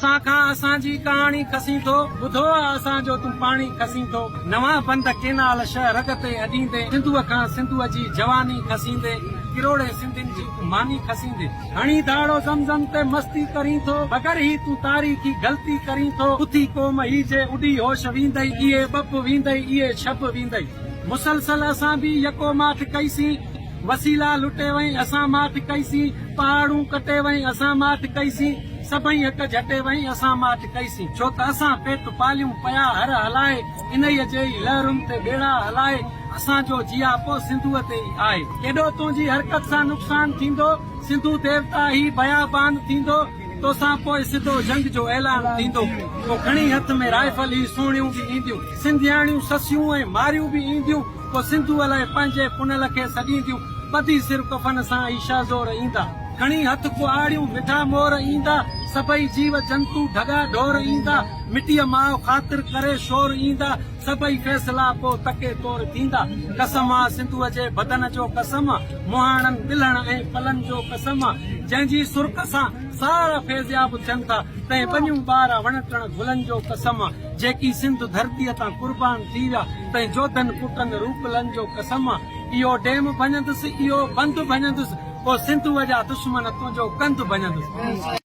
असांजी कहानी खसी थो ॿुधो असांजो तूं पाणी खसी थो नवां बंद केनाल शह रग ते अॾींदे सिंधूअ खां सिंधूअ जी जवानी खसींदे किरोड़े सिंधियुनि जी मानी खसींदे हणी दाड़ो ज़मज़म ते मस्ती करीं थो बग़ैर ही तूं तारीख़ी ग़लती करीं थो उथी क़ौम ही जे उॾी होश वींदई इहे बप वींदई इहे छप वींदई मुसलसल असां बि यको माठ कईसीं वसीला लुटे वई असां माठ कईसीं पहाड़ूं कटे वई असां माठ कईसीं सभई हिक झटे वई असां माठ कईसीं छो त असां पेट पालियूं पिया हर हलाए इन्हीअ जे लहरुनि ते बेड़ा हलाए असांजो जियापो सिंधूअ ते ई आहे केॾो तुंहिंजी हरकत सां नुक़सान थींदो सिंधू देवता ही बयाबान थींदो तोसां पोइ सिधो जंग जो ऐलान थींदो पोइ खणी हथ में राइफल ही सुहिणियूं बि ईंदियूं सिंधियाणियूं ससियूं ऐं मारियूं बि ईंदियूं पोइ सिंधूअ लाइ पंहिंजे पुनल खे सॾींदियूं ॿधी सिर कफन सां ई शाज़ोर ईंदा खणी हथ कुआड़ियूं मिठा मोर ईंदा सभई जीव जंतु ढगा ढोर ईंदा मिटीअ माउ ख़ातिर करे शोर ईंदा सभई फैसला पोइ तके तौर थींदा कसम आहे सिंधूअ जे बदन जो कसम मुहाणनि बिलहण ऐं पलनि जो कसम जंहिंजी सुर्ख सां सारा फैज़याब थियनि था तंहिं बनियूं ॿार वण टण गुलनि जो कसम जेकी सिंध धरतीअ तां कुर्बान थी विया तंहिं जोधनि पुटनि रूपलनि जो कसम इहो डेम भञंदुसि इहो बंदि भञंदुसि पोइ सिंधूअ जा दुश्मन तुंहिंजो कंधु भञंदुसि